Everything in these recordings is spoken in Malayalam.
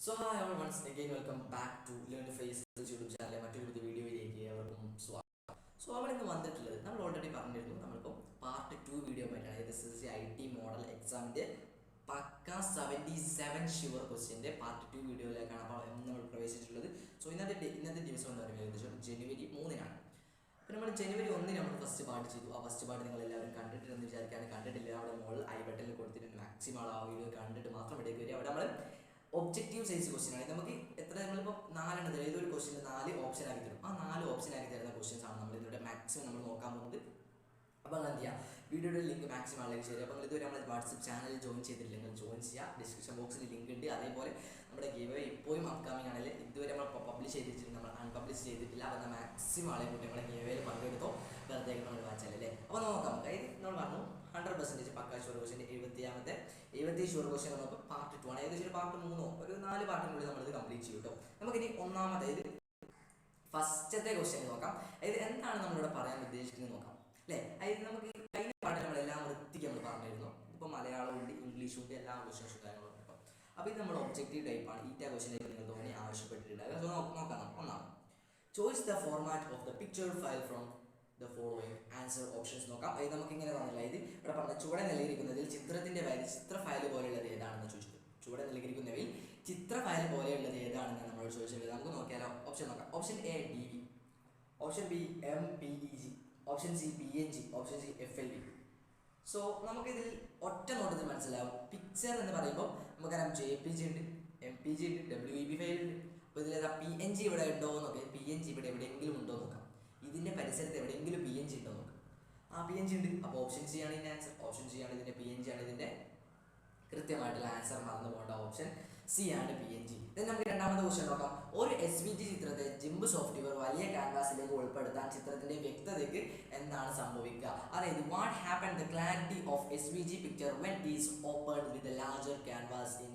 So hi all, once again welcome back to Learn Face YouTube ചാനലിലെ മറ്റൊരു പുതിയ വീഡിയോയിലേക്ക് ഏവർക്കും സ്വാഗതം. സോ നമ്മൾ ഇന്ന് വന്നിട്ടുള്ളത് നമ്മൾ ഓൾറെഡി പറഞ്ഞിരുന്നു, നമ്മളിപ്പോൾ പാർട്ട് 2 വീഡിയോ ആയിട്ടാണ്. ഇത് SSC IT മോഡൽ എക്സാമിൻ്റെ പക്ക 77 ഷുവർ ക്വസ്റ്റ്യൻ്റെ പാർട്ട് 2 വീഡിയോയിലേക്കാണ് അപ്പോൾ നമ്മൾ പ്രവേശിച്ചിട്ടുള്ളത്. സോ ഇന്നത്തെ ദിവസം എന്ന് പറയുന്നത് ഏകദേശം ജനുവരി 3-നാണ്. അപ്പോൾ നമ്മൾ ജനുവരി 1 നമ്മൾ ഫസ്റ്റ് പാർട്ട് ചെയ്തു. ആ ഫസ്റ്റ് പാർട്ട് നിങ്ങൾ എല്ലാവരും കണ്ടിട്ടുണ്ടെന്ന് വിചാരിക്കാണ്. കണ്ടിട്ടില്ല, അവിടെ മോൾ ഐ ബട്ടണിൽ കൊടുത്തിട്ടുണ്ട്. മാക്സിമം ആ വീഡിയോ കണ്ടിട്ട് മാത്രം ഇവിടേക്ക് വരിക. അവിടെ നമ്മൾ ഒബ്ജക്റ്റീവ് സൈസ് ക്വസ്റ്റ്യൻ ആണ്. നമുക്ക് എത്ര നമ്മളിപ്പോൾ 4 തരും, ഏതൊരു ക്വസ്റ്റ്യൻ 4 ഓപ്ഷൻ ആക്കി തരും. ആ 4 ഓപ്ഷൻ ആക്കി തരുന്ന ക്വസ്റ്റ്യൻസ് ആണ് നമ്മൾ ഇതിലൂടെ മാക്സിമം നമ്മൾ നോക്കാൻ പോകുന്നത്. അപ്പോൾ നിങ്ങൾ എന്ത് ചെയ്യുക, വീഡിയോയുടെ ലിങ്ക് മാക്സിമം ആളിലേക്ക് ശരി. അപ്പോൾ നിങ്ങൾ ഇതുവരെ നമ്മൾ വാട്സപ്പ് ചാനൽ ജോയിൻ ചെയ്തിട്ടില്ലെങ്കിൽ ജോയിൻ ചെയ്യുക. ഡിസ്ക്രിപ്ഷൻ ബോക്സിൽ ലിങ്ക് ഉണ്ട്. അതേപോലെ നമ്മുടെ ഗീവ് അവേ ഇപ്പോഴും അപ്കമിങ് ആണെങ്കിൽ ഇതുവരെ നമ്മൾ പബ്ലിഷ് ചെയ്തിട്ടുണ്ട്, നമ്മൾ അൺപബ്ലിഷ് ചെയ്തിട്ടില്ല. അപ്പോൾ മാക്സിമം ആളെ കൂട്ടി നമ്മളെ ഗീവ് അവയിൽ പങ്കെടുത്തോ, വെറുതെ നമ്മൾ വായിച്ചാൽ അല്ലേ. അപ്പോൾ നോക്കാം. അതായത് നമ്മൾ പറഞ്ഞു 100% പക്ക ഷുവർ ക്വസ്റ്റ്യൻ 70 ഷുവർ ക്വസ്റ്റ്യൻ നമുക്ക് പാർട്ട് 2 ആണ്. ഏകദേശം ഒരു പാർട്ട് 3 ഒരു 4 പാർട്ടിനുള്ളിൽ നമ്മളിത് കംപ്ലീറ്റ് ചെയ്യും കേട്ടോ. നമുക്കിനി ഒന്നാമതായത് ഫസ്റ്റത്തെ ക്വസ്റ്റ്യൻ നോക്കാം. അതായത് എന്താണ് നമ്മളിവിടെ പറയാൻ ഉദ്ദേശിക്കുന്നത് നോക്കാം അല്ലേ. അതായത് നമുക്ക് കഴിഞ്ഞ പാട്ടിൽ നമ്മളെല്ലാം വൃത്തിക്ക് നമ്മൾ പറഞ്ഞിരുന്നു. ഇപ്പോൾ മലയാളം ഉണ്ട്, ഇംഗ്ലീഷും ഉണ്ട്, എല്ലാ ക്വസ്റ്റ്യൻസും കാര്യങ്ങളും ഉണ്ട്. അപ്പോൾ ഇത് നമ്മൾ ഒബ്ജക്റ്റീവ് ടൈപ്പാണ്. ഈറ്റ ക്വസ്റ്റ്യൻ നിങ്ങൾ തോന്നി ആവശ്യപ്പെട്ടിട്ടുണ്ട്. അത് നോക്കാം. ഒന്നാണ് choice the format of the picture file from the following answer options നോക്കാം. അത് നമുക്ക് ഇങ്ങനെ തന്നില്ല. ഇത് ഇവിടെ പറഞ്ഞ ചുവടെ നൽകിയിരിക്കുന്നതിൽ ചിത്രത്തിന്റെ ഫയൽ ചിത്ര ഫയൽ പോലെയുള്ളത് ഏതാണെന്ന് ചോദിച്ചത്. ചുവടെ നൽകിയിരിക്കുന്നവയിൽ ചിത്ര ഫയൽ പോലെയുള്ളത് ഏതാണെന്ന് നമ്മളോട് ചോദിച്ചത്. നമുക്ക് നോക്കിയാലോ. ഓപ്ഷൻ നോക്കാം. Option A DV, option B MPEG, option C PNG, option C FLV. So നമുക്കിതിൽ ഒറ്റ നോട്ടത്തിൽ മനസ്സിലാവും. പിക്ചർ എന്ന് പറയുമ്പോൾ നമുക്കറിയാം JPG ഉണ്ട്, MPG ഉണ്ട്, WEB ഫയൽ ഉണ്ട്. അപ്പോൾ ഇതിലേതാ PNG ഇവിടെ ഉണ്ടോ എന്നൊക്കെ, PNG ഇവിടെ എവിടെയെങ്കിലും ഉണ്ടോ നോക്കാം. ഇതിന്റെ പരിസരത്ത് എവിടെയെങ്കിലും PNG ഉണ്ടോ നോക്കാം. ആ PNG ഉണ്ട്. അപ്പോൾ ഓപ്ഷൻ സി ആണ് ഇതിന്റെ ആൻസർ. ഓപ്ഷൻ സി ആണ് ഇതിന്റെ PNG ആണ് ഇതിന്റെ കൃത്യമായിട്ടുള്ള ആൻസർ. മറന്നു പോകേണ്ട ഓപ്ഷൻ സി ആണ് PNG. then നമുക്ക് രണ്ടാമത്തെ ക്വസ്റ്റ്യൻ നോക്കാം. ഒരു SVG ചിത്രത്തെ ജിംബ് സോഫ്റ്റ്വെയർ വലിയ ക്യാൻവാസിലേക്ക് ഉൾപ്പെടുത്താൻ ചിത്രത്തിന്റെ വ്യക്തതയ്ക്ക് എന്താണ് സംഭവിക്കുക. അതായത് what happen the clarity of SVG picture when is opened with a larger canvas in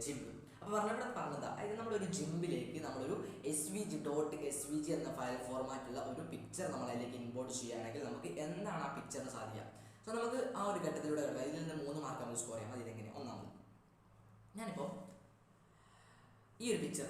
GIMP. അപ്പോൾ പറഞ്ഞതാ, അതായത് നമ്മളൊരു ജിംബിലേക്ക് നമ്മളൊരു SVG എന്ന ഫയൽ ഫോർമാറ്റുള്ള ഒരു പിക്ചർ നമ്മൾ അതിലേക്ക് ഇമ്പോർട്ട് ചെയ്യുകയാണെങ്കിൽ നമുക്ക് എന്താണ് ആ പിക്ചറിന് സാധിക്കുക. സോ നമുക്ക് ആ ഒരു ഘട്ടത്തിലൂടെ വരിക. ഇതിൽ നിന്ന് 3 മാർക്ക് നമുക്ക് സ്കോർ ചെയ്യാം. അതിലെങ്ങനെ? ഒന്നാമത് ഞാനിപ്പോൾ ഈ ഒരു പിക്ചർ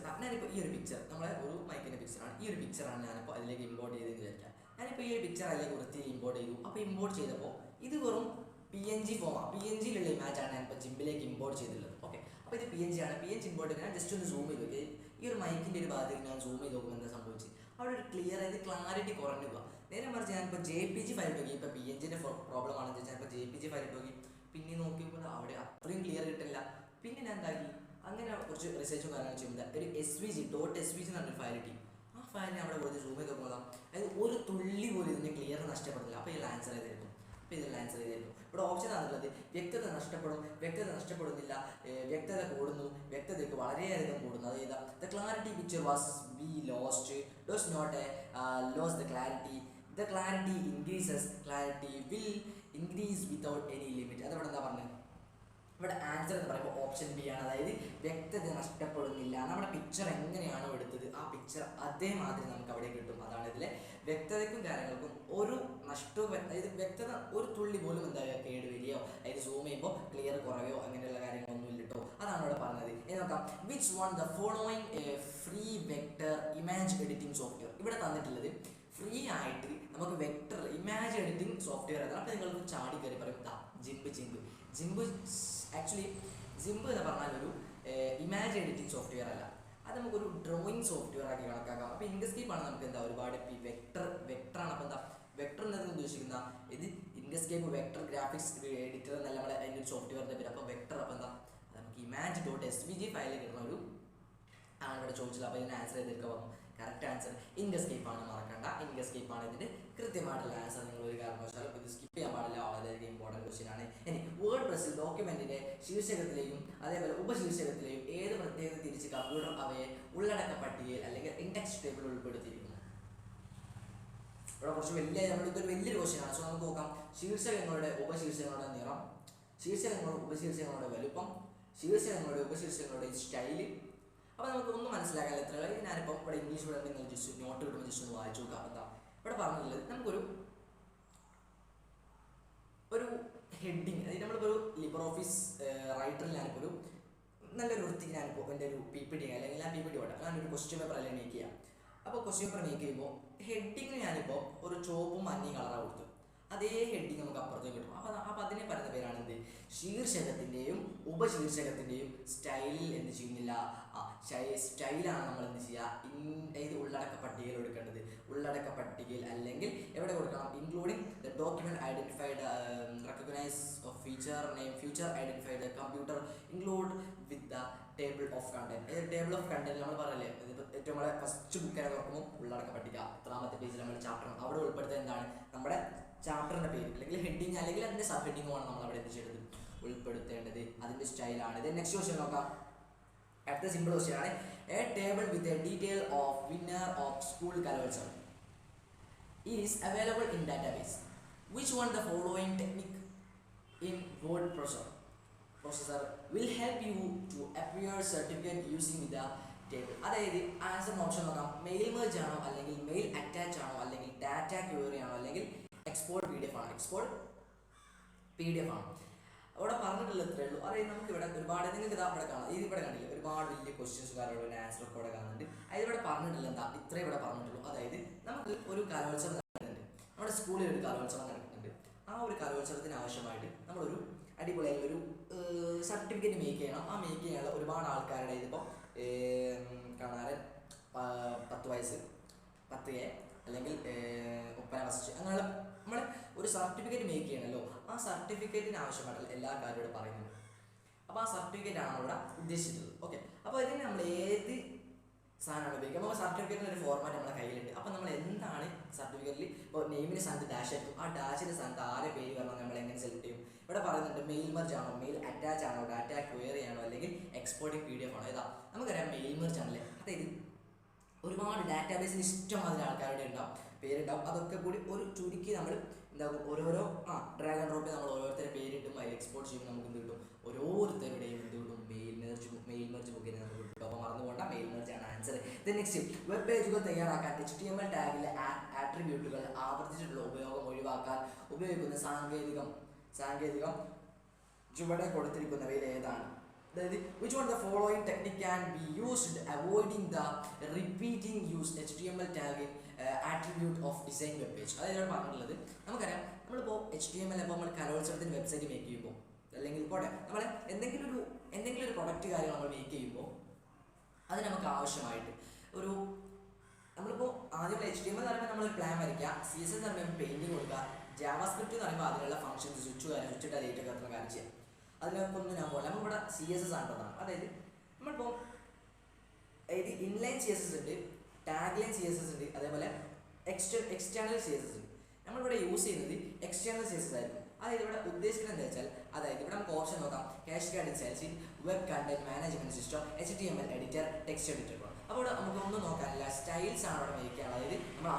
നമ്മളെ ഒരു മൈക്കിൻ്റെ പിക്ചറാണ്. ഈ ഒരു പിക്ചറാണ് ഞാനിപ്പോൾ അതിലേക്ക് ഇമ്പോർട്ട് ചെയ്തെന്ന് വിചാരിക്കാം. ഞാനിപ്പോൾ ഈ ഒരു പിക്ചർ അതിലേക്ക് വൃത്തിയിൽ ഇമ്പോർട്ട് ചെയ്തു. അപ്പോൾ ഇമ്പോർട്ട് ചെയ്തപ്പോൾ ഇത് വെറും PNG ഫോമാണ്. PNGയിലുള്ള ഇമേജാണ് ഞാനിപ്പോൾ ജിംബിലേക്ക് ഇമ്പോർട്ട് ചെയ്തിട്ടുള്ളത്. ഓക്കെ, അപ്പോൾ ഇത് PNG ആണ്. PNG ഇമ്പോർട്ട് ചെയ്ത് ഞാൻ ജസ്റ്റ് ഒന്ന് സൂം ചെയ്ത് നോക്കി. ഈ ഒരു മൈക്കിൻ്റെ ഒരു ഭാഗത്തേക്ക് ഞാൻ സൂം ചെയ്ത് നോക്കുമ്പോൾ എന്താ സംഭവിച്ചത്, അവിടെ ഒരു ക്ലിയർ ആയത് ക്ലാരിറ്റി കുറഞ്ഞു പോകാം. നേരെ മറിച്ച് ഞാനിപ്പോൾ JPG ഫയൽ നോക്കി. ഇപ്പോൾ PNGൻ്റെ പ്രോബ്ലം ആണെന്ന് വെച്ചാൽ ഇപ്പോൾ JPG ഫയൽ നോക്കി പിന്നെ നോക്കിയപ്പോൾ അവിടെ അത്രയും ക്ലിയർ കിട്ടില്ല. പിന്നെ ഞാൻ എന്താക്കി, അങ്ങനെ കുറച്ച് റിസർച്ചും കാര്യങ്ങളും ചെയ്യുമ്പോൾ ഒരു SVG എന്ന് പറഞ്ഞൊരു ഫയൽ കിട്ടി. ആ ഫയലിനെ അവിടെ കുറച്ച് സൂം ചെയ്ത് നോക്കുമ്പോൾ അതായത് ഒരു തുള്ളി പോലും ഇതിൻ്റെ ക്ലിയർ നഷ്ടപ്പെടുന്നില്ല. അപ്പോൾ ഇതിൽ ആൻസർ ചെയ്തിരുന്നു. ഇവിടെ ഓപ്ഷൻ ആണുള്ളത്. വ്യക്തത നഷ്ടപ്പെടുന്നില്ല, വ്യക്തത കൂടുന്നു, വ്യക്തതയ്ക്ക് വളരെയധികം കൂടുന്നു. അതായത് the clarity picture was be lost, does not lose the clarity increases, clarity will increase without any limit. അതവിടെ എന്താ പറഞ്ഞത്? ഇവിടെ ആൻസർ എന്ന് പറയുമ്പോൾ ഓപ്ഷൻ ബി ആണ്. അതായത് വ്യക്തത നഷ്ടപ്പെടുന്നില്ല. നമ്മുടെ പിക്ചർ എങ്ങനെയാണോ എടുത്തത് ആ പിക്ചർ അതേമാതിരി നമുക്ക് അവിടെ കിട്ടും. അതാണ് ഇതിലെ വ്യക്തതയ്ക്കും കാര്യങ്ങൾക്കും ഒരു നഷ്ടവും, അതായത് വ്യക്തത ഒരു തുള്ളി പോലും എന്താ കേടുവരികയോ അതായത് സൂം ചെയ്യുമ്പോൾ ക്ലിയർ കുറയോ അങ്ങനെയുള്ള കാര്യങ്ങളൊന്നും ഇല്ല കേട്ടോ. അതാണ് ഇവിടെ പറഞ്ഞത്. ഇനി നോക്കാം. Which one the following free vector image editing software. ഇവിടെ തന്നിട്ടുള്ളത് ഫ്രീ ആയിട്ട് നമുക്ക് വെക്ടർ ഇമേജ് എഡിറ്റിംഗ് സോഫ്റ്റ്വെയർ ആണ്. അപ്പോൾ നിങ്ങൾക്ക് ചാടി കയറി പറയും ജിംബ് എന്ന് പറഞ്ഞാൽ ഒരു ഇമേജ് എഡിറ്റിംഗ് സോഫ്റ്റ്വെയർ അല്ല, അത് നമുക്കൊരു ഡ്രോയിങ് സോഫ്റ്റ്വെയർ ആക്കി കണക്കാക്കാം. അപ്പോൾ ഇൻകസ്കേപ്പ് ആണ് നമുക്ക് എന്താ ഒരുപാട് വെക്ടറാണ്. അപ്പോൾ എന്താ വെക്ടർ എന്നതിന് ഉദ്ദേശിക്കുന്ന ഇത് ഇൻകസ്കേപ്പ് വെക്ടർ ഗ്രാഫിക്സ് എഡിറ്റർ എന്നല്ല നമ്മളെ അതിൻ്റെ ഒരു സോഫ്റ്റ്വെയറിൻ്റെ പേര്. അപ്പോൾ വെക്ടർ അപ്പോൾ എന്താ നമുക്ക് image.svg ഫയലിൽ കിട്ടുന്ന ഒരു ആണ് ഇവിടെ ചോദിച്ചത്. അപ്പോൾ ഇതിന് ആൻസർ ചെയ്തെടുക്കുക പറഞ്ഞു. കറക്റ്റ് ആൻസർ ഇൻകസ്കേപ്പ് ആണ്. മറക്കണ്ട, ഇൻകസ്കേപ്പ് ആണ് ഇതിൻ്റെ കൃത്യമായിട്ടുള്ള ആൻസർ. നിങ്ങൾ ഒരു കാരണവശാലും ഇത് സ്കിപ്പ് ചെയ്യാൻ പാടില്ല. വളരെ ഇമ്പോർട്ടൻറ്റ് ക്വസ്റ്റ്യൻ ആണ്. ഇനി വേർഡ് പ്രസ്സിൽ ഡോക്യുമെന്റിന്റെ ശീർഷകത്തിലെയും അതേപോലെ ഉപശീർഷകത്തിലെയും ഏത് പ്രത്യേകത തിരിച്ച് കമ്പ്യൂട്ടർ അവയെ ഉള്ളടക്ക പട്ടികയിൽ അല്ലെങ്കിൽ ഇൻഡെക്സ് ടേബിളിൽ ഉൾപ്പെടുത്തിയിരിക്കുന്നു. ഇവിടെ കുറച്ച് ഇതൊരു വലിയൊരു ക്വസ്റ്റ്യൻ ആണ്. സോ നമുക്ക് നോക്കാം. ശീർഷകങ്ങളുടെ ഉപശീർഷകങ്ങളുടെ നിറം, ശീർഷകങ്ങളുടെ ഉപശീർഷകങ്ങളുടെ വലുപ്പം, ശീർഷകങ്ങളുടെ ഉപശീർഷകങ്ങളുടെ സ്റ്റൈല്. അപ്പോൾ നമുക്ക് ഒന്നും മനസ്സിലാക്കാൻ എത്ര ഞാനിപ്പോൾ ഇവിടെ ഇംഗ്ലീഷ് ഇവിടെ നിങ്ങൾ ജസ്റ്റ് നോട്ട് കിട്ടുമ്പോൾ ജസ്റ്റ് ഒന്ന് വായിച്ചു നോക്കാം. എന്താ ഇവിടെ പറഞ്ഞിട്ടുള്ളത്, നമുക്കൊരു ഹെഡിങ്, അതായത് നമ്മളിപ്പോൾ ഒരു ലിബർ ഓഫീസ് റൈറ്ററിൽ ഞാനിപ്പോൾ ഒരു നല്ലൊരു വൃത്തിക്ക് ഞാനിപ്പോൾ എൻ്റെ ഒരു PPT അല്ലെങ്കിൽ ആ PPT ഓട്ടെ ഞാനൊരു ക്വസ്റ്റ്യൻ പേപ്പർ അല്ലെങ്കിൽ മേക്ക് ചെയ്യാം. അപ്പോൾ ക്വസ്റ്റ്യൻ പേപ്പർ മേക്ക് ചെയ്യുമ്പോൾ ഹെഡിങ് ഞാനിപ്പോൾ ഒരു ചുവപ്പും മഞ്ഞയും കളറാണ് കൊടുത്തു. അതേ ഹെഡിങ് നമുക്ക് അപ്പുറത്തേക്ക് കിട്ടും. അപ്പോൾ അതിനെ പറയുന്ന പേരാണ് എന്ത്, ശീർഷകത്തിൻ്റെയും ഉപശീർഷകത്തിൻ്റെയും സ്റ്റൈലിൽ എന്ത് ചെയ്യുന്നില്ല, സ്റ്റൈലാണ് നമ്മൾ എന്ത് ചെയ്യുക, ഏത് ഉള്ളടക്ക പട്ടികയിൽ എടുക്കേണ്ടത്, ഉള്ളടക്ക പട്ടികയിൽ അല്ലെങ്കിൽ എവിടെ കൊടുക്കണം, including the document identified, recognise of feature name, future identified computer, include with the table of content. Table of content നമ്മൾ പറയല്ലേ, ഏറ്റവും നമ്മളെ ഫസ്റ്റ് ബുക്കിനെ നോക്കുമ്പോൾ ഉള്ളടക്ക പട്ടിക എത്രാമത്തെ പേജിൽ നമ്മൾ ചാപ്റ്റർ അവിടെ ഉൾപ്പെടുത്തുന്നത് എന്താണ്, നമ്മുടെ ചാപ്റ്ററിന്റെ പേര് അല്ലെങ്കിൽ ഹെഡിങ് അല്ലെങ്കിൽ അതിന്റെ സബ് ഹെഡിങ്ങുമാണ് നമ്മൾ അവിടെ എന്ത് ചെയ്യേണ്ടത്, ഉൾപ്പെടുത്തേണ്ടത്. അതിന്റെ സ്റ്റൈലാണ് ഇത്. നെക്സ്റ്റ് ക്വസ്റ്റ്യൻ നോക്കാം. അടുത്ത സിമ്പിൾ ക്വസ്റ്റ്യൻ ആണ്. A table with a detail of winner of school Kalolsavam is available in database. Which one the following technique in word processor will help you to appear certificate using the table. അതായത് ആൻസർ ഓപ്ഷൻ നോക്കാം. മെയിൽ മെർജ് ആണോ, അല്ലെങ്കിൽ മെയിൽ അറ്റാച്ച് ആണോ, അല്ലെങ്കിൽ ഡാറ്റ ക്വയറി ആണോ, അല്ലെങ്കിൽ എക്സ്പോർട്ട് PDF ആണോ. എക്സ്പോർട്ട് PDF ആണ്. അവിടെ പറഞ്ഞിട്ടുള്ള ഇത്രയേ ഉള്ളൂ. അതായത് നമുക്ക് ഇവിടെ ഒരുപാട് നിങ്ങൾക്ക് ഇതാ ഇവിടെ കാണാം, ഇത് ഇവിടെ കണ്ടില്ല, ഒരുപാട് വലിയ ക്വസ്റ്റ്യൻസ് കാര്യങ്ങളും ആൻസർ ഒക്കെ ഇവിടെ കാണുന്നുണ്ട്. അത് ഇവിടെ പറഞ്ഞിട്ടില്ല എന്താ, ഇത്രേ ഇവിടെ പറഞ്ഞിട്ടുള്ളൂ. അതായത് നമുക്ക് ഒരു കലോത്സവം നടക്കുന്നുണ്ട്, നമ്മുടെ സ്കൂളിൽ ഒരു കലോത്സവം നടക്കുന്നുണ്ട്. ആ ഒരു കലോത്സവത്തിന് ആവശ്യമായിട്ട് നമ്മളൊരു അടിപൊളിയായി ഒരു സർട്ടിഫിക്കറ്റ് മേക്ക് ചെയ്യണം. ആ മേക്ക് ചെയ്യാനുള്ള ഒരുപാട് ആൾക്കാരുടെ ഇതിപ്പോൾ കാണാൻ 10 വയസ്സ് 10A അല്ലെങ്കിൽ ഒപ്പന ഫസ്റ്റ് അങ്ങനെയുള്ള നമ്മൾ ഒരു സർട്ടിഫിക്കറ്റ് മേക്ക് ചെയ്യണമല്ലോ. ആ സർട്ടിഫിക്കറ്റിന് ആവശ്യമായിട്ടുള്ള എല്ലാ കാര്യങ്ങളും പറയുന്നുണ്ട്. അപ്പോൾ ആ സർട്ടിഫിക്കറ്റ് ആണ് ഇവിടെ ഉദ്ദേശിച്ചിട്ടുള്ളത്. ഓക്കെ, അപ്പോൾ ഇതിന് നമ്മൾ ഏത് സാധനമാണ് ഉപയോഗിക്കുക. അപ്പോൾ സർട്ടിഫിക്കറ്റിന് ഒരു ഫോർമാറ്റ് നമ്മുടെ കയ്യിലുണ്ട്. അപ്പോൾ നമ്മൾ എന്താണ് സർട്ടിഫിക്കറ്റിൽ ഇപ്പോൾ നെയിമിന് സ്ഥാനത്ത് ഡാഷ് ആയിരിക്കും, ആ ഡാഷിൻ്റെ സ്ഥാനത്ത് ആരെ പേര് വരണം നമ്മൾ എങ്ങനെ സെലക്ട് ചെയ്യും. ഇവിടെ പറയുന്നുണ്ട് മെയിൽ മെർജ് ആണോ, മെയിൽ അറ്റാച്ച് ആണോ, ഡാറ്റ ക്വയറി ആണോ, അല്ലെങ്കിൽ എക്സ്പോർട്ടിംഗ് PDF ആണോ. ഏതാ നമുക്കറിയാം മെയിൽ മെർജ് ആണല്ലേ. അതായത് ഒരുപാട് ഡാറ്റാബേസിൽ ഇഷ്ടംമാതിരി ആൾക്കാരുടെ ഉണ്ടാവും, പേരുണ്ടാവും. അതൊക്കെ കൂടി ഒരു ചുരുക്കി നമ്മൾ എന്താകും, ഓരോരോ ഡ്രാഗ് ആൻഡ് ഡ്രോപ്പിൽ നമ്മൾ ഓരോരുത്തരുടെ പേരിട്ടും അതിൽ എക്സ്പോർട്ട് ചെയ്യുമ്പോൾ നമുക്ക് എന്ത് കിട്ടും, ഓരോരുത്തരുടെയും എന്ത് കിട്ടും, മെയിൽ മെർജ് മുഖേന നമുക്ക് കിട്ടും. അപ്പോൾ മറന്നു പോകണ്ട, മെയിൽ മെർജ് ആണ് ആൻസർ. നെക്സ്റ്റ്, വെബ് പേജുകൾ തയ്യാറാക്കാൻ HTML ടാഗിലെ ആട്രിബ്യൂട്ടുകൾ ആവർത്തിച്ചിട്ടുള്ള ഉപയോഗം ഒഴിവാക്കാൻ ഉപയോഗിക്കുന്ന സാങ്കേതികം ചുവടെ കൊടുത്തിരിക്കുന്നവയിൽ ഏതാണ്. അതായത് which one of the following technique can be used avoiding the repeating use HTML tag in attribute of design web page. അതായത് പറഞ്ഞിട്ടുള്ളത് നമുക്കറിയാം, നമ്മളിപ്പോൾ HTML ഇപ്പോൾ നമ്മൾ കലോത്സവത്തിന് വെബ്സൈറ്റ് മേക്ക് ചെയ്യുമ്പോൾ അല്ലെങ്കിൽ പോട്ടെ നമ്മൾ എന്തെങ്കിലും ഒരു പ്രൊഡക്റ്റ് കാര്യങ്ങൾ നമ്മൾ മേക്ക് ചെയ്യുമ്പോൾ അത് നമുക്ക് ആവശ്യമായിട്ട് ഒരു നമ്മളിപ്പോൾ ആദ്യം HTML എന്ന് പറയുമ്പോൾ നമ്മളൊരു പ്ലാൻ വരയ്ക്കുക, CSS എന്ന് പറയുമ്പോൾ പെയിൻറ്റിങ് കൊടുക്കുക, JavaScript എന്ന് പറയുമ്പോൾ അതിനുള്ള ഫംഗ്ഷൻസ് സ്വിച്ച് ഡേറ്റ് ഒക്കെ എത്ര കാര്യം ചെയ്യാം. അതിനൊക്കെ ഒന്നും ഞാൻ പോലെ നമ്മളിവിടെ CSS ആണെന്നതാണ്. അതായത് നമ്മളിപ്പോൾ ഇത് ഇൻലൈൻ CSS ഉണ്ട്, ടാഗ് ലൈൻ CSS ഉണ്ട്, അതേപോലെ എക്സ്റ്റേണൽ CSS ഉണ്ട്. നമ്മളിവിടെ യൂസ് ചെയ്യുന്നത് എക്സ്റ്റേണൽ CSS ആയിരിക്കും. അതായത് ഇവിടെ ഉദ്ദേശിക്കുന്നത് എന്താ വെച്ചാൽ, അതായത് ഇവിടെ നമുക്ക് ഓപ്ഷൻ നോക്കാം, cascading style sheet, web content management system, HTML editor, text editor. അപ്പോൾ ഇവിടെ നമുക്ക് ഒന്നും നോക്കാനില്ല, സ്റ്റൈൽസ് ആണ് ഇവിടെ മേക്ക്. അതായത് നമ്മൾ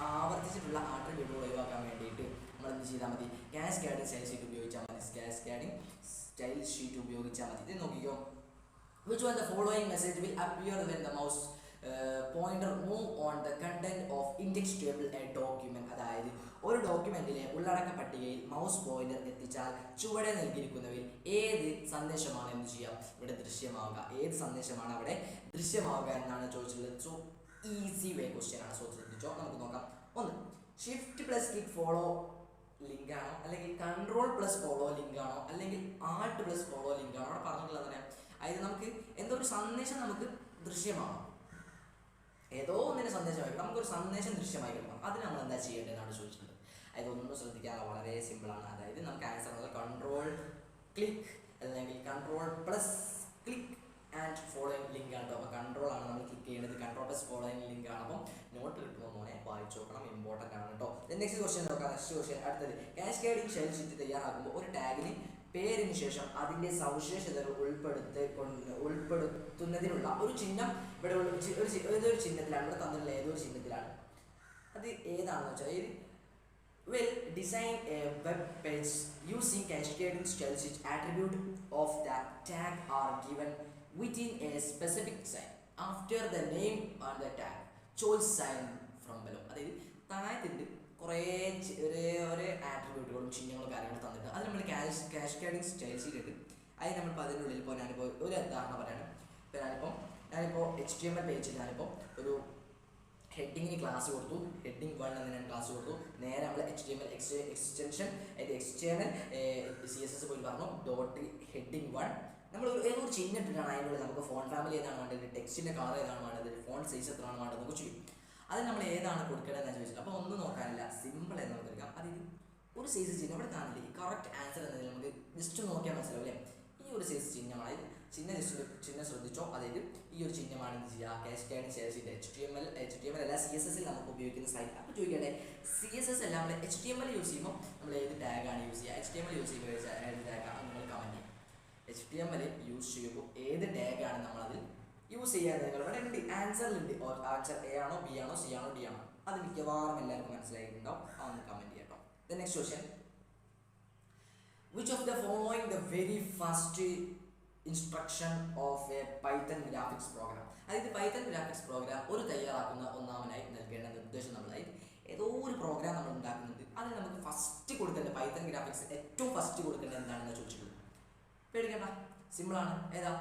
ആവർത്തിച്ചിട്ടുള്ള ആട്രിബ്യൂട്ടുകൾ ഒഴിവാക്കാൻ വേണ്ടിയിട്ട് നമ്മൾ എന്ത് ചെയ്താൽ മതി, കാസ്കേഡിംഗ് സ്റ്റൈൽ ഷീറ്റ് ഉപയോഗിച്ചാൽ മതി. കാസ്കേഡിംഗ് സ്റ്റൈൽ ഷീറ്റ് ഉപയോഗിച്ചാൽ മതി. ഇത് നോക്കിക്കോ. Which one the following message will appear when the mouse pointer move on the content of index table a document. അതായത് ഒരു ഡോക്യുമെന്റിലെ ഉള്ളടക്ക പട്ടികയിൽ മൗസ് പോയിന്റർ എത്തിച്ചാൽ ചുവടെ നൽകിയിരിക്കുന്നവയിൽ ഏത് സന്ദേശമാണ് എന്ത് ചെയ്യാം ഇവിടെ ദൃശ്യമാവുക, ഏത് സന്ദേശമാണ് അവിടെ ദൃശ്യമാവുക എന്നാണ് ചോദിച്ചിട്ടുള്ളത്. സോ ഈസി വേ ക്വസ്റ്റ്യൻ ആണ്. സോ ശ്രദ്ധിച്ചോ, നമുക്ക് നോക്കാം. ഒന്ന്, shift plus click follow link ആണോ, അല്ലെങ്കിൽ കൺട്രോൾ പ്ലസ് ഫോളോ ലിങ്ക് ആണോ, അല്ലെങ്കിൽ ആൾട്ട് പ്ലസ് ഫോളോ ലിങ്ക് ആണോ. അവിടെ പറഞ്ഞിട്ടുള്ളത് തന്നെ, അതായത് നമുക്ക് എന്തോ ഒരു സന്ദേശം നമുക്ക് ദൃശ്യമാണോ, ഏതോ ഒന്നിൻ്റെ സന്ദേശമായിരിക്കും, നമുക്കൊരു സന്ദേശം ദൃശ്യമായി കിട്ടണം. അതിന് നമ്മൾ എന്താ ചെയ്യേണ്ടതെന്നാണ് ചോദിച്ചിട്ടുള്ളത്. അതൊന്നും ശ്രദ്ധിക്കാതെ വളരെ സിമ്പിളാണ്. അതായത് നമുക്ക് ആൻസർ ഉള്ളത് കൺട്രോൾ ക്ലിക്ക് അല്ലെങ്കിൽ control plus click and following link ആണ്. അപ്പോൾ കൺട്രോൾ ആണ് നമ്മൾ ക്ലിക്ക് ചെയ്യുന്നത്, കൺട്രോൾ പ്ലസ് ഫോളോയിങ് ലിങ്ക് ആണ്. അപ്പം നോട്ട് കിട്ടുമ്പോൾ മോനെ വായിച്ചു നോക്കണം, ഇമ്പോർട്ടൻ്റ് ആണ് കേട്ടോ. നെക്സ്റ്റ് ക്വസ്റ്റ്യൻ നോക്കാം. നെക്സ്റ്റ് ക്വസ്റ്റ്യൻ അടുത്തത്, കാസ്കേഡിംഗ് ഷെൽ ഷീറ്റ് തയ്യാറാക്കുമ്പോൾ ഒരു ടാഗിന് പേരിന് ശേഷം അതിൻ്റെ സവിശേഷതകൾ ഉൾപ്പെടുത്തുന്നതിനുള്ള ഒരു ചിഹ്നം ഇവിടെ ഏതൊരു ചിഹ്നത്തിലാണ് ഇവിടെ തന്നിട്ടുള്ള, ഏതൊരു ചിഹ്നത്തിലാണ്, അത് ഏതാണെന്ന് വെച്ചാൽ will design a web page using cascading style sheet. Attribute of the tag are given within a specific sign after the name on the tag. Choose sign from below. അതായത് താഴത്തുണ്ട് കുറേ ഓരോ ആട്രിബ്യൂട്ടുകളും ചിഹ്നങ്ങളും കാര്യങ്ങളും തന്നിട്ട് അത് നമ്മൾ കാസ്കേഡിംഗ് സ്റ്റൈൽ ഷീറ്റ് ഇട്ട് അതിന് നമ്മളിപ്പോൾ അതിനുള്ളിൽ ഇപ്പോൾ ഞാനിപ്പോൾ ഒരു ഉദാഹരണം പറയാണ്. ഞാനിപ്പോൾ HTML പേജിൽ ഞാനിപ്പോൾ ഒരു ഹെഡിങ്ങിന് ക്ലാസ് കൊടുത്തു, ഹെഡിങ് 1 എന്ന് ഞാൻ ക്ലാസ് കൊടുത്തു. നേരെ നമ്മൾ HTML എക്സ്റ്റൻഷൻ HTML CSS പോയി പറഞ്ഞു ഡോട്ട് ഹെഡിങ് 1 നമ്മൾ ഏതൊരു ചിഹ്നിട്ടിട്ടാണ് അതിനുള്ളിൽ നമുക്ക് ഫോൺ ഫാമിലി ഏതാണ് വേണ്ടത്, ടെക്സ്റ്റിൻ്റെ കളർ ഏതാണ് വേണ്ടത്, ഫോൺ സൈസ് എത്രയാണ് വേണ്ടത് നമുക്ക് ചെയ്യും. അത് നമ്മൾ ഏതാണ് കൊടുക്കേണ്ടതെന്ന് ചോദിച്ചിട്ട് അപ്പോൾ ഒന്നും നോക്കാനില്ല, സിമ്പിൾ എന്ന് നമുക്ക് എടുക്കാം. അത് ഒരു സൈസ് ചിഹ്നം ഇവിടെ കാണില്ലേ, ഈ കറക്റ്റ് ആൻസർ എന്നതിൽ നമുക്ക് ജസ്റ്റ് നോക്കിയാൽ മനസ്സിലാവും അല്ലേ. ഈ ഒരു സൈസ് ചിഹ്നമാണ്, ചിഹ്നം ശ്രദ്ധിച്ചോ. അതായത് ഈ ഒരു ചിഹ്നമാണ് എന്ത് ചെയ്യുക, കാസ്കേഡിംഗ് സ്റ്റൈൽസിൻ്റെ HTML അല്ല CSS നമുക്ക് ഉപയോഗിക്കുന്ന സ്റ്റൈൽ. അപ്പോൾ ചോദിക്കട്ടെ, CSS അല്ല നമ്മൾ HTML യൂസ് ചെയ്യുമ്പോൾ നമ്മൾ ഏത് ടാഗാണ് യൂസ് ചെയ്യുക, HTML യൂസ് ചെയ്യുമ്പോൾ ഏത് ടാഗാണ് നിങ്ങൾ കമൻറ്റ് ചെയ്യുക. HTML യൂസ് ചെയ്യുമ്പോൾ ഏത് ടാഗാണ് നമ്മളതിൽ യൂസ് ചെയ്യാൻ ഇവിടെ ഉണ്ട്, ആൻസറിലുണ്ട്. ആൻസർ A ആണോ B ആണോ C ആണോ D ആണോ, അത് മിക്കവാറും എല്ലാവർക്കും മനസ്സിലായിട്ടുണ്ടാവും. അതൊന്ന് കമൻറ്റ് ചെയ്യട്ടോ. The next question, which of the following the very first instruction of a Python graphics program? അതായത് പൈത്തൺ ഗ്രാഫിക്സ് പ്രോഗ്രാം ഒരു തയ്യാറാക്കുന്ന ഒന്നാമനായി നൽകേണ്ട നിർദ്ദേശം നമ്മളായി ഏതോ ഒരു പ്രോഗ്രാം നമ്മൾ ഉണ്ടാക്കുന്നുണ്ട്, അതിന് നമുക്ക് ഫസ്റ്റ് കൊടുക്കേണ്ട പൈത്തൺ ഗ്രാഫിക്സ് ഏറ്റവും ഫസ്റ്റ് കൊടുക്കേണ്ടത് എന്താണെന്ന് ചോദിച്ചിട്ടുള്ളത്. പേടിക്കണ്ട, സിമ്പിളാണ്. ഏതാ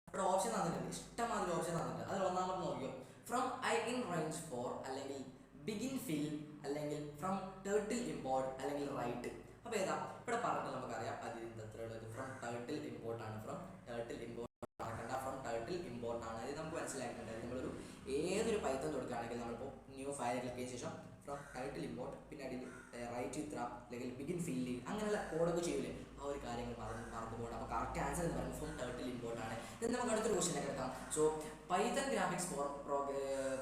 ഇവിടെ ഓപ്ഷൻ തന്നിട്ടുണ്ട്, ഇഷ്ടമാതിരി ഓപ്ഷൻ തന്നിട്ടുണ്ട്. അതിൽ ഒന്നാമത് നോക്കിയോ, ഫ്രം in range 4 അല്ലെങ്കിൽ ബിഗിൻ ഫിൽ അല്ലെങ്കിൽ ഫ്രം ടേർട്ടിൽ ഇമ്പോർട്ട് അല്ലെങ്കിൽ റൈറ്റ്. അപ്പോൾ ഏതാ ഇവിടെ പറഞ്ഞിട്ട് നമുക്കറിയാം അത് എത്രയുള്ളത്, ഫ്രം ടേർട്ടിൽ ഇമ്പോർട്ട് ആണ്. ഫ്രം ടേർട്ടിൽ ഇമ്പോർട്ട് നടക്കേണ്ട, ഫ്രം ടേർട്ടിൽ ഇമ്പോർട്ട് ആണ്. അത് നമുക്ക് മനസ്സിലാക്കേണ്ടത് നമ്മളൊരു ഏതൊരു പൈത്തൺ കൊടുക്കുകയാണെങ്കിൽ നമ്മളിപ്പോൾ ന്യൂ ഫയൽ ക്ലിക്ക് ചെയ്ത ശേഷം ഫ്രം ടൈറ്റിൽ ഇമ്പോർട്ട് പിന്നെ അതിൽ റൈറ്റ് ഇത്ര അല്ലെങ്കിൽ ബിഗിൻ ഫില്ലിങ് അങ്ങനെയുള്ള കോഡൊക്കെ ചെയ്യൂലേ, ആ ഒരു കാര്യങ്ങൾ മറന്നു പോകണം. അപ്പോൾ കറക്റ്റ് ആൻസർ എന്ന് പറയുന്നത് ഫ്രം ടൈറ്റിൽ ഇമ്പോർട്ട് ആണ്. ഇത് നമുക്ക് അടുത്തൊരു ക്വസ്റ്റ്യൻ എടുക്കാം. സോ പൈത്തൺ ഗ്രാഫിക്സ്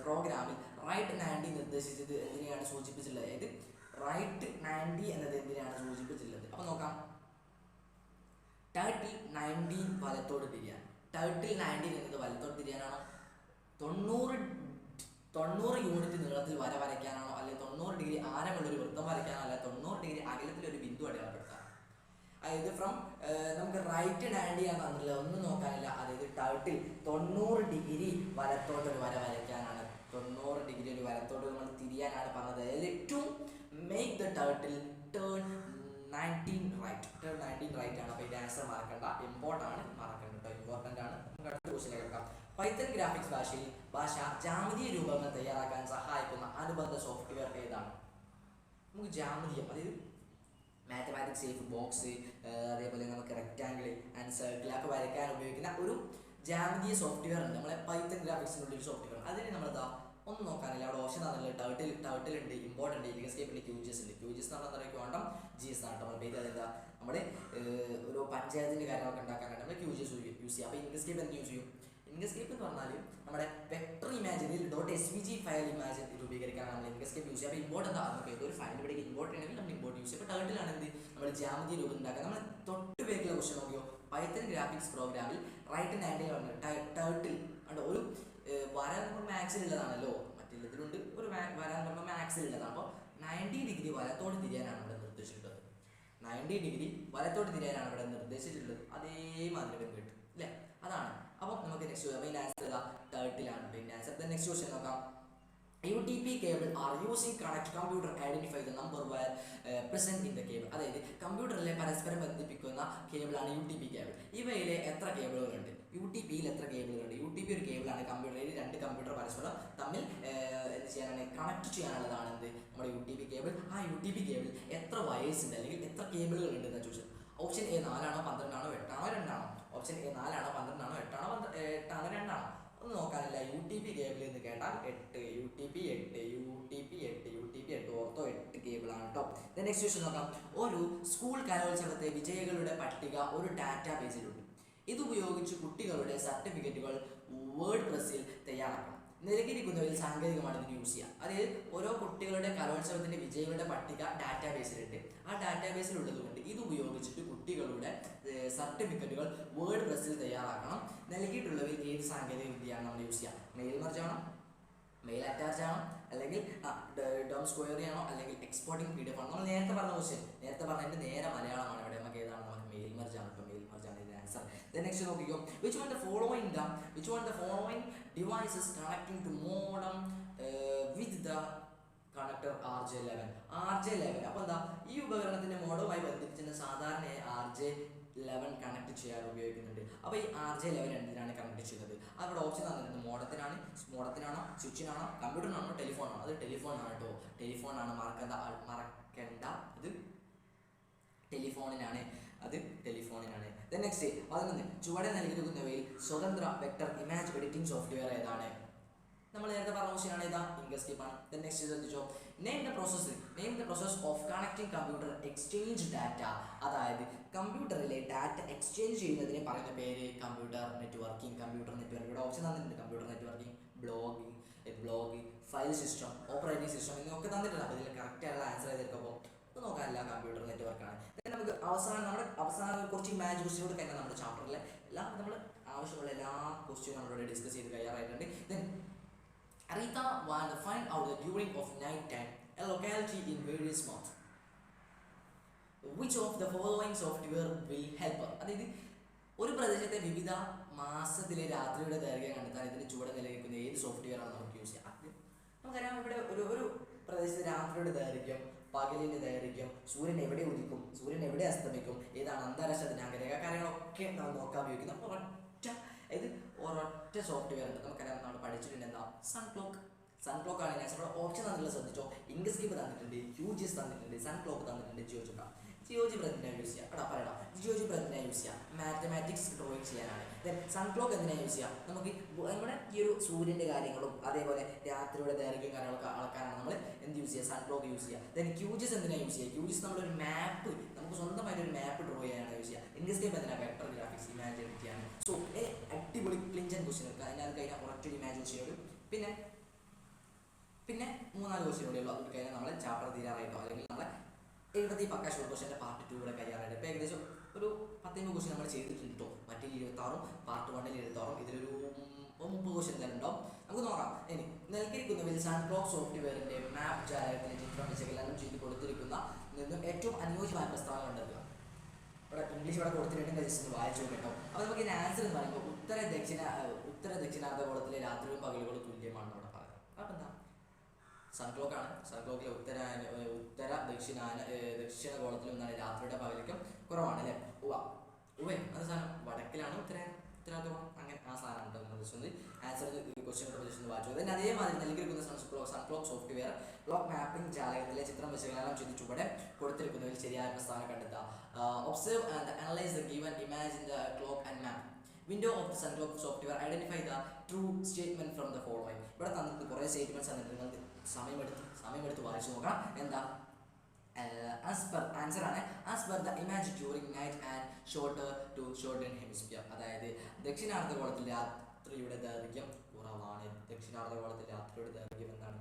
പ്രോഗ്രാമിൽ റൈറ്റ് 90 നിർദ്ദേശിച്ചത് എന്തിനെയാണ് സൂചിപ്പിച്ചിട്ടുള്ളത്, അതായത് റൈറ്റ് 90 എന്നത് എന്തിനാണ് സൂചിപ്പിച്ചിട്ടുള്ളത്. അപ്പോൾ നോക്കാം, ടൈറ്റിൽ 90 വലത്തോട് തിരിയാൻ. ടൈറ്റിൽ 90 എന്നത് വലത്തോട് തിരിയാനാണോ, 90 യൂണിറ്റ് നീളത്തിൽ വര വരയ്ക്കാനാണോ, അല്ലെങ്കിൽ 90 ഡിഗ്രി ആരമുള്ളൊരു വൃത്തം വരയ്ക്കാനോ, അല്ലെങ്കിൽ 90 ഡിഗ്രി അകലത്തിലൊരു ബിന്ദു അടയാളപ്പെടുത്താൻ. അതായത് ഫ്രം നമുക്ക് റൈറ്റ് 90 ആണ് തന്നില്ല, ഒന്നും നോക്കാനില്ല. അതായത് ടൈറ്റിൽ 90 ഡിഗ്രി വലത്തോട്ടൊരു വര വരയ്ക്കാനാണ്, 90 ഡിഗ്രി ഒരു വലത്തോട്ട് നമ്മൾ തിരിയാനാണ് പറഞ്ഞത്. അതായത് to make the title turn 19 right, turn 19 right ആണ്. അപ്പോൾ ഇതിൻ്റെ ആൻസർ മറക്കണ്ട, ഇമ്പോർട്ടൻ്റ് ആണ്, മറക്കണ്ട കേട്ടോ, ഇമ്പോർട്ടൻ്റ് ആണ്. നമുക്ക് അടുത്ത ക്വസ്റ്റ്യനിലേക്ക് എടുക്കാം. പൈത്തൺ ഗ്രാഫിക്സ് ഭാഷ ജാമിതീയ രൂപങ്ങൾ തയ്യാറാക്കാൻ സഹായിക്കുന്ന അനുബന്ധ സോഫ്റ്റ്വെയർ ഏതാണ്? നമുക്ക് ജാമിതീയം, അതായത് മാത്തമാറ്റിക്സ് സേഫ് ബോക്സ്, അതേപോലെ നമുക്ക് റെക്റ്റാങ്കിൾ ആൻഡ് സർക്കിൾ ഒക്കെ വരയ്ക്കാൻ ഉപയോഗിക്കുന്ന ഒരു ജാമിതീയ സോഫ്റ്റ്വെയർ ഉണ്ട് നമ്മളെ പൈത്തൺ ഗ്രാഫിക്സിനുള്ള ഒരു സോഫ്റ്റ്വെയർ. അതിന് നമ്മളെന്താ ഒന്നും നോക്കാനില്ല, അവിടെ ഓപ്ഷൻ തന്നില്ല. ടർട്ടിൽ ഉണ്ട്, ഇമ്പോർട്ടൻ്റ് ഇൻകസ്കേപ്പ് ഉണ്ട്, QGIS ഉണ്ട്. QGIS എന്ന് പറഞ്ഞാൽ ക്വാണ്ടം GS ആണ് നമ്മൾ പേര്. അതെന്താ നമ്മൾ ഒരു പഞ്ചായത്തിൻ്റെ കാര്യങ്ങളൊക്കെ ഉണ്ടാക്കാനായിട്ട് നമ്മൾ QGIS യൂസ് ചെയ്യുക. അപ്പോൾ ഇൻകസ്കേപ്പ് എന്ത് യൂസ് ചെയ്യും? ഇൻകസ്കേപ്പ് എന്ന് പറഞ്ഞാൽ നമ്മുടെ വെക്ടർ ഇമാജിനിൽ .svg ഫയൽ ഇമാജിൻ രൂപീകരിക്കാനാണ് നമ്മൾ ഇൻകസ്കേപ്പ് യൂസ് ചെയ്യുക. അപ്പോൾ ഇമ്പോർട്ട് എന്താ, നമുക്ക് ഏതൊരു ഫയൽ ഇവിടെ ഇമ്പോർട്ട് ചെയ്യണമെങ്കിൽ നമ്മൾ ഇമ്പോർട്ട് യൂസ് ചെയ്യും. അപ്പോൾ ടർട്ടിലാണെങ്കിൽ നമ്മൾ ജാമിതി രൂപം ഉണ്ടാക്കുക. നമ്മൾ തൊട്ട് പേരിലുള്ള ക്വസ്റ്റ്യൻ നോക്കിയോ, പൈത്തൺ ഗ്രാഫിക്സ് പ്രോഗ്രാമിൽ റൈറ്റ് 90 ടർട്ടിൽ ഉണ്ട്. ഒരു വര നമ്മൾ മാക്സിലുള്ളതാണല്ലോ, മറ്റുള്ളതിലുണ്ട് ഒരു വര നമ്മൾ മാക്സിലുള്ളതാണ്. അപ്പോൾ 90 ഡിഗ്രി വലത്തോട് തിരിയാനാണ് ഇവിടെ നിർദ്ദേശിച്ചിട്ടുള്ളത്. 90 ഡിഗ്രി വലത്തോട് തിരിയാനാണ് ഇവിടെ നിർദ്ദേശിച്ചിട്ടുള്ളത്. അതേമാതിരി കിട്ടും അല്ലേ, അതാണ്. അപ്പോൾ നമുക്ക് നെക്സ്റ്റ് മെയിൻ ആൻസർ ഏതാ, ടർട്ടിലാണ് മെയിൻ ആൻസർ. നെക്സ്റ്റ് ക്വസ്റ്റ്യൻ നോക്കാം. UTP cable are using connect computer identify the number wire present in the cable. അതായത് കമ്പ്യൂട്ടറിലെ പരസ്പരം ബന്ധിപ്പിക്കുന്ന കേബിളാണ് UTP കേബിൾ. ഇവയിലെ എത്ര കേബിളുകളുണ്ട്, UTPയിൽ എത്ര കേബിളുകളുണ്ട്? UTP ഒരു കേബിളാണ്, കമ്പ്യൂട്ടറിൽ രണ്ട് കമ്പ്യൂട്ടർ പരസ്പരം തമ്മിൽ എന്ത് ചെയ്യാനാണ്, കണക്ട് ചെയ്യാനുള്ളതാണ് എന്ത് നമ്മുടെ UTP കേബിൾ. ആ UTP കേബിൾ എത്ര വയേഴ്സ് ഉണ്ട് അല്ലെങ്കിൽ എത്ര കേബിളുകൾ ഉണ്ട് എന്ന് ചോദിച്ചത്. ഓപ്ഷൻ A 4 ആണോ 12 ആണോ 8 ആണോ 2 ആണോ? ഓപ്ഷൻ A 4 ആണോ 12 ആണോ 8 ആണോ 8 ആണോ 2 ആണോ? ഒന്നും നോക്കാനില്ല. UTP കേബിൾ എന്ന് കേട്ടാൽ 8, UTP 8 ഓർത്തോ 8 കേബിളാണ് കേട്ടോ. നെക്സ്റ്റ് ക്വസ്റ്റ്യൻ നോക്കാം. ഒരു സ്കൂൾ കലോത്സവത്തെ വിജയികളുടെ പട്ടിക ഒരു ഡാറ്റാബേസിലുണ്ട്. ഇതുപയോഗിച്ച് കുട്ടികളുടെ സർട്ടിഫിക്കറ്റുകൾ വേർഡ് പ്രസ്സിൽ തയ്യാറാക്കണം. നൽകിയിരിക്കുന്നവയിൽ സാങ്കേതികമാണ് ഇതിന് യൂസ് ചെയ്യുക. അതായത് ഓരോ കുട്ടികളുടെ കലോത്സവത്തിന്റെ വിജയികളുടെ പട്ടിക ഡാറ്റാബേസിലുണ്ട്. ആ ഡാറ്റാബേസിലുള്ളത് കൊണ്ട് ഇത് ഉപയോഗിച്ചിട്ട് കുട്ടികളുടെ സർട്ടിഫിക്കറ്റുകൾ വേർഡ് പ്രസ്സിൽ തയ്യാറാക്കണം. നൽകിയിട്ടുള്ളവയിൽ ഏത് സാങ്കേതിക വിദ്യയാണ് നമ്മൾ യൂസ് ചെയ്യുക? മെയിൽ മെർജ് ആണോ, മെയിൽ അറ്റാച്ച് ആണോ, അല്ലെങ്കിൽ ഡോം സ്ക്വയറി ആണോ, അല്ലെങ്കിൽ എക്സ്പോർട്ടിംഗ് PDF ആണോ? നമ്മൾ നേരത്തെ പറഞ്ഞ ക്വസ്റ്റ്യൻ, നേരത്തെ പറഞ്ഞതിന്റെ നേരെ മലയാളമാണ് ഇവിടെ. നമുക്ക് ഏതാണ്, നമുക്ക് മെയിൽ മെർജ് ആണ് കേട്ടോ, മെയിൽ മെർജ് ആണ് ഇതിന്റെ ആൻസർ. നെക്സ്റ്റ് നോക്കിക്കോ. which one the following devices connecting to modem with the connector RJ11. അപ്പോൾ എന്താ ഈ ഉപകരണത്തിന്റെ മോഡവുമായി ബന്ധിപ്പിച്ചിട്ട് സാധാരണ RJ RJ11 കണക്ട് ചെയ്യാൻ ഉപയോഗിക്കുന്നുണ്ട്. അപ്പോൾ ഈ RJ11 എന്തിനാണ് കണക്ട് ചെയ്യുന്നത്? അവിടെ ഓപ്ഷൻ തന്നിട്ടുണ്ട്. മോഡത്തിനാണോ, സ്വിച്ചിനാണോ, കമ്പ്യൂട്ടറിനാണോ, ടെലിഫോണാണോ? അത് ടെലിഫോണാണ് കേട്ടോ. ടെലിഫോണാണ് മറക്കേണ്ട. അത് ടെലിഫോണിനാണ്. നെക്സ്റ്റ് 11 ചുവടെ നൽകിയിരിക്കുന്നവയിൽ സ്വതന്ത്ര വെക്ടർ ഇമേജ് എഡിറ്റിംഗ് സോഫ്റ്റ്വെയർ ഏതാണ്? നമ്മൾ നേരത്തെ പറഞ്ഞ ക്വസ്റ്റ്യനാണ്. ഇതാ ഇങ്കസ്കേപ്പ് ആണ്. നെക്സ്റ്റ് ശ്രദ്ധിച്ചോ. Name the process of connecting computer exchange data. അതായത് കമ്പ്യൂട്ടറിലെ ഡാറ്റ എക്സ്ചേഞ്ച് ചെയ്യുന്നതിന് പറയുന്ന പേര് കമ്പ്യൂട്ടർ നെറ്റ്വർക്കിംഗ്. ഇവിടെ ഓപ്ഷൻ തന്നിട്ടുണ്ട്. Computer networking, blog, file system, operating system എന്നൊക്കെ തന്നിട്ടുണ്ട്. അപ്പോൾ ഇതിൽ കറക്റ്റ് ആയിട്ടുള്ള ആൻസർ ചെയ്തിരിക്കുമ്പോൾ നോക്കാനില്ല, കമ്പ്യൂട്ടർ നെറ്റ്വർക്കാണ്. നമുക്ക് അവസാനം കുറച്ച് ഇമാജ് ക്വസ്റ്റ്യനോട് കഴിഞ്ഞാൽ നമ്മുടെ ചാപ്റ്ററിലെ നമ്മൾ ആവശ്യമുള്ള എല്ലാ ക്വസ്റ്റ്യനും നമ്മളിവിടെ ഡിസ്കസ് ചെയ്ത് കഴിയാറായിട്ടുണ്ട്. Then Rita want to find out that during of night time a locality in various months which of the following software will help her. അതായത് ഒരു പ്രദേശത്തെ വിവിധ മാസത്തിലെ രാത്രിയുടെ ദൈർഘ്യം കണ്ടെത്താൻ ഇതിന് ചുവടെ നൽകിയിരിക്കുന്ന ഏത് സോഫ്റ്റ്വെയർ ആണ് നമുക്ക് യൂസ് ചെയ്യാം? നമുക്കറിയാം, ഇവിടെ ഒരു പ്രദേശത്തെ രാത്രിയുടെ ദൈർഘ്യം, പകലിന്റെ ദൈർഘ്യം, സൂര്യൻ എവിടെ ഉദിക്കും, സൂര്യൻ എവിടെ അസ്തമിക്കും, ഏതാണ് അന്താരാഷ്ട്ര ദിനാങ്കരേഖ, കാര്യങ്ങളൊക്കെ നമ്മൾ നോക്കാൻ ഉപയോഗിക്കുന്ന ഒരൊറ്റ സോഫ്റ്റ്വെയർ ഉണ്ട്. നമുക്കറിയാം, നമ്മൾ പഠിച്ചിട്ടുണ്ട്. എന്താ? സൺക്ലോക്ക് ആണ്. നെക്സ്റ്റ് ഓപ്ഷൻ തന്നിട്ടുള്ള ശ്രദ്ധിച്ചോ. ഇങ്കസ്കേപ്പ് തന്നിട്ടുണ്ട്, QGIS തന്നിട്ടുണ്ട്, സൺക്ലോക്ക് തന്നിട്ടുണ്ട്, ജിയോജിബ്ര എന്തിനാണ് യൂസ് ചെയ്യുക? ജിയോജിബ്ര എന്തിനാണ് യൂസ് ചെയ്യുക? മാത്തമാറ്റിക്സ് ഡ്രോയിങ് ചെയ്യാനാണ്. ദെൻ സൺക്ലോക്ക് എന്തിനാണ് യൂസ് ചെയ്യുക? നമുക്ക് നമ്മുടെ ഈ ഒരു സൂര്യൻ്റെ കാര്യങ്ങളും അതേപോലെ രാത്രിയുടെ ദൈർഘ്യം കാര്യങ്ങളൊക്കെ അളക്കാനാണ് നമ്മൾ എന്ത് യൂസ് ചെയ്യുക? സൺക്ലോക്ക് യൂസ് ചെയ്യുക. ദെൻ QGIS എന്തിനാണ് യൂസ് ചെയ്യുക? QGIS നമ്മളൊരു മാപ്പ്, നമുക്ക് സ്വന്തമായിട്ട് ഒരു മാപ്പ് ഡ്രോ ചെയ്യാനാണ് യൂസ് ചെയ്യുക. ഇങ്കസ്കേപ്പ് എന്തിനാണ്? വെക്ടർ ഗ്രാഫിക്സ്, ഇമാജ് എഡിറ്റ് ചെയ്യാൻ. സോ അടിപൊളി ക്ലിഞ്ചൻ ക്വസ്റ്റ്യൻ എടുക്കുക. അതിനകത്ത് കഴിഞ്ഞാൽ ഒരൊറ്റ ഇമാജ് ക്വസ്റ്റ്യനോട് പിന്നെ 3-4 ക്വസ്റ്റ്യനോടെ ഉള്ളൂ. അത് കഴിഞ്ഞാൽ നമ്മളെ ചാപ്റ്റർ തീരാറായിട്ടോ, അല്ലെങ്കിൽ നമ്മളെ 70 പക്ക ഷോർട്ട് ക്വസ്റ്റ്യൻ്റെ പാർട്ട് 2 ഇവിടെ കഴിയാറായിട്ട്. ഇപ്പോൾ ഏകദേശം ഒരു 10 ക്വസ്റ്റ്യൻ നമ്മൾ ചെയ്തിട്ടുണ്ട് കേട്ടോ. മറ്റേ 26, പാർട്ട് 1 26, ഇതിലൊരു 30 ക്വസ്റ്റ്യൻ തന്നെ ഉണ്ടാവും. നമുക്ക് നോക്കാം. ഇനി നൽകിയിരിക്കുന്നതിൽ സൺക്ലോക്ക് സോഫ്റ്റ്വെയറിൻ്റെ മാപ്പ് ജാലകത്തിലെ ചിത്രം വിശകലനം ചെയ്ത് കൊടുത്തിരിക്കുന്ന നിന്നും ഏറ്റവും അനുയോജ്യമായ പ്രസ്താവന കണ്ടെത്തുക. ഇവിടെ ഇംഗ്ലീഷ് ഇവിടെ കൊടുത്തിട്ടുണ്ടെങ്കിൽ ജസ്റ്റ് വായിച്ചു കേട്ടോ. അപ്പോൾ നമുക്ക് ഇതിന് ആൻസർ എന്ന് പറയുമ്പോൾ ഉത്തര ദക്ഷിണാർദ്ധഗോളത്തിലെ രാത്രിയും പകലുകളും തുല്യമാണെന്ന് ഇവിടെ പറയാം. അപ്പോൾ എന്താ? സൺക്ലോക്കാണ്. സൺക്ലോക്കിലെ ഉത്തര ദക്ഷിണ ഗോളത്തിൽ ഒന്നാണ് രാത്രിയുടെ പകലൊക്കെ കുറവാണ് അല്ലേ? അത് സാധനം വടക്കിലാണ് ഉത്തരാർദ്ധഗോളം. അങ്ങനെ ആ സാധനം ഉണ്ട് നമ്മൾ ആൻസർ ക്വസ്റ്റ്യൻ വായിച്ചു. then അതേമാതിരി നൽകിയിരിക്കുന്ന സൺക്ലോക്ക് സോഫ്റ്റ്വെയർ ക്ലോക്ക് മാപ്പിംഗ് ജാലകത്തിലെ ചിത്രം വിശകലനം ചെയ്ത് ചുവടെ കൊടുത്തിരിക്കുന്നതിൽ ശരിയായ പ്രസ്താവന കണ്ടെത്തുക. Observe and analyse the given image in the clock and map window of the Sunclock software identify the true statement from the following. ഇവിടെ തന്നിട്ട് കുറേ സ്റ്റേറ്റ്മെന്റ്സ് തന്നിട്ട് നിങ്ങൾക്ക് സമയമെടുത്ത് വായിച്ചു നോക്കാം. എന്താ? ആൻസർ ആണ് as per the image during night and shorter to shorten hemisphere. അതായത് ദക്ഷിണാർദ്ധഗോളത്തിൽ രാത്രിയുടെ ദൈർഘ്യം കുറവാണ്. എന്താണ്?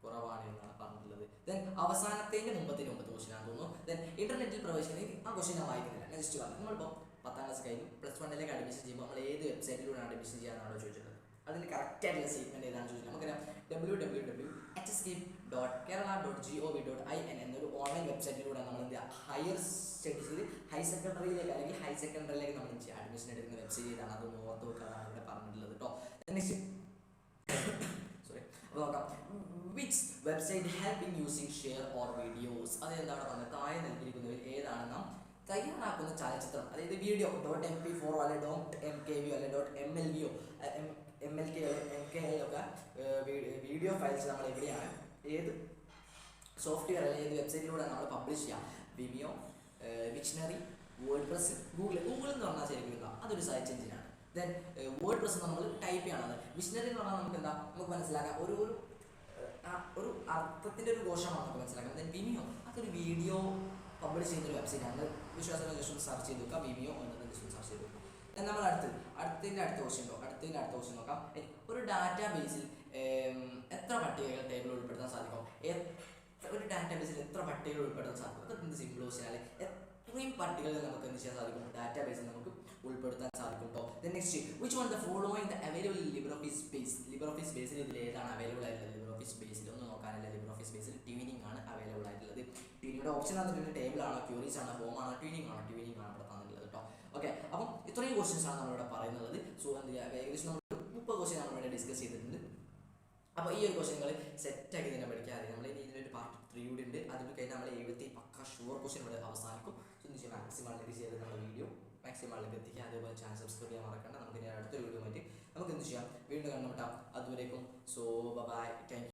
കുറവാണ് എന്നാണ് പറഞ്ഞിട്ടുള്ളത്. ദെൻ അവസാനത്തേൻ്റെ മുമ്പത്തെ ക്വസ്റ്റ്യൻ ആണെന്ന് തോന്നുന്നു. ദെൻ ഇന്റർനെറ്റിൽ പ്രവേശിക്കുന്നത് ആ ക്വസ്റ്റ്യൻ ഞാൻ വായിക്കുന്നില്ല. നെക്സ്റ്റ് പറഞ്ഞു. നമ്മളിപ്പോൾ 10ാം ക്ലാസ് കഴിഞ്ഞു, +1 അഡ്മിഷൻ ചെയ്യുമ്പോൾ നമ്മൾ ഏത് വെബ്സൈറ്റിലൂടെയാണ് അഡ്മിഷൻ ചെയ്യാനാണോ ചോദിച്ചിട്ടുള്ളത്? അതിന് കറക്റ്റ് ആയിട്ടുള്ള സ്റ്റേറ്റ്മെന്റ് ഏതാണ് ചോദിച്ചത്? നമുക്കറിയാം, www.hscape.kerala.gov.in എന്നൊരു ഓൺലൈൻ വെബ്സൈറ്റിലൂടെ നമ്മൾ ഹയർ സ്റ്റഡീസിൽ ഹയർ സെക്കൻഡറിയിലേക്ക് നമ്മൾ അഡ്മിഷൻ എടുക്കുന്ന വെബ്സൈറ്റ് ഏതാണ്? അതൊന്ന് ഓർത്ത് വെക്കാനാണ് ഇവിടെ പറഞ്ഞിട്ടുള്ളത് കേട്ടോ. നെക്സ്റ്റ് അപ്പോൾ നോക്കാം. Which website help in using share or videos. അതെന്താണ് പറഞ്ഞത്? താഴെ നൽകിയിരിക്കുന്നതിൽ ഏതാണ് നാം തയ്യാറാക്കുന്ന ചലച്ചിത്രം, അതായത് വീഡിയോ .mp4 അല്ലെ .mkv അല്ലെ .mlv MLK ഒക്കെ വീഡിയോ ഫയൽസ് നമ്മൾ എവിടെയാണ്, ഏത് സോഫ്റ്റ്വെയർ അല്ലെങ്കിൽ ഏത് വെബ്സൈറ്റിലൂടെ നമ്മൾ പബ്ലിഷ് ചെയ്യാം? വിമിയോ, വിക്ഷണറി, വേർഡ്പ്രസ്, ഗൂഗിൾ എന്ന് പറഞ്ഞാൽ ശരിക്കും അതൊരു സെർച്ച് എഞ്ചിനാണ്. ദെൻ വേർഡ്പ്രസ് നമ്മൾ ടൈപ്പ് ചെയ്യണത്. വിക്ഷണറി എന്ന് പറഞ്ഞാൽ നമുക്ക് നമുക്ക് മനസ്സിലാക്കാം, ഒരു അർത്ഥത്തിൻ്റെ ഒരു കോശമാണ് നമുക്ക് മനസ്സിലാക്കാം. ദെൻ വിമിയോ അതൊരു വീഡിയോ പബ്ലിഷ് ചെയ്യുന്നൊരു വെബ്സൈറ്റ് ആണ്. വിശ്വാസം ജസ്റ്റ് സെർച്ച് ചെയ്ത് നോക്കാം, വിമിയോ എന്നത് ജസ്റ്റ് സെർച്ച് ചെയ്ത് നോക്കാം. നമ്മൾ അടുത്ത ക്വസ്റ്റ്യൻ നോക്കാം. ഒരു ഡാറ്റാ ബേസിൽ എത്ര പട്ടികകൾ ടേബിൾ ഉൾപ്പെടുത്താൻ സാധിക്കും? ഒരു ഡാറ്റാ ബേസിൽ എത്ര പട്ടികകൾ ഉൾപ്പെടുത്താൻ സാധിക്കും? അതൊക്കെ എന്ത് സിമ്പിൾ ക്വസ്റ്റ്യൻ. എത്രയും പട്ടികകൾ നമുക്ക് എന്ത് ചെയ്യാൻ സാധിക്കും? ഡാറ്റാ ബേസിൽ നമുക്ക് ഉൾപ്പെടുത്താൻ സാധിക്കും കേട്ടോ. Next, which one the following the available LibreOffice ബേസിൽ ഇതിൽ ഏതാണ് അവൈലബിൾ ആയിട്ടുള്ളത്? ലിബ്രിയോഫീസ് ബേസിൽ ഒന്ന് നോക്കാനല്ല, ലിബ്രിയോഫീസ് ബേസിൽ ട്യൂനിങ് ആണ് അവൈലബിൾ ആയിട്ടുള്ളത്. ട്യൂനിങ്ങിയുടെ ഓപ്ഷൻ തന്നിട്ടുണ്ട്. ടേബിൾ ആണോ, ക്യൂറീസ് ആണോ, ഫോം ആണോ, ട്യൂനിങ് ആണ് ഇവിടെ തന്നിട്ടുള്ളത് കേട്ടോ. ഓക്കെ, അപ്പം ഇത്രയും ക്വസ്റ്റ്യൻസ് ആണ് നമ്മളിവിടെ പറയുന്നത്. സോ എന്ത് ചെയ്യുക, ഏകദേശം നമ്മൾ 30 ക്വസ്റ്റ്യൻ നമ്മളിവിടെ ഡിസ്കസ് ചെയ്തിട്ടുണ്ട്. അപ്പോൾ ഈ ഒരു ക്വസ്റ്റ്യൻ നിങ്ങൾ സെറ്റാക്കി തന്നെ പഠിക്കാതെ നമ്മൾ ഇനി ഇതിനൊരു പാർട്ട് 3 കൂടി ഉണ്ട്. അതിൽ കഴിഞ്ഞാൽ നമ്മൾ 70 പക്ക ഷുവർ ക്വസ്റ്റ്യൻ ഇവിടെ അവസാനിക്കും. സോ എന്ത് ചെയ്യാം, മാക്സിമം ആളിലേക്ക് ചെയ്ത് നമ്മുടെ വീഡിയോ മാക്സിമം ആളിലേക്ക് എത്തിക്കുക. അതേപോലെ ചാനൽ സബ്സ്ക്രൈബ് ചെയ്യാൻ മറക്കണ്ട. നമുക്ക് ഇനി അടുത്തൊരു വീഡിയോ ആയിട്ട് നമുക്ക് എന്ത് ചെയ്യാം, വീണ്ടും കണ്ടുമുട്ടാം. അതുവരേക്കും സോ ബൈ, താങ്ക് യു.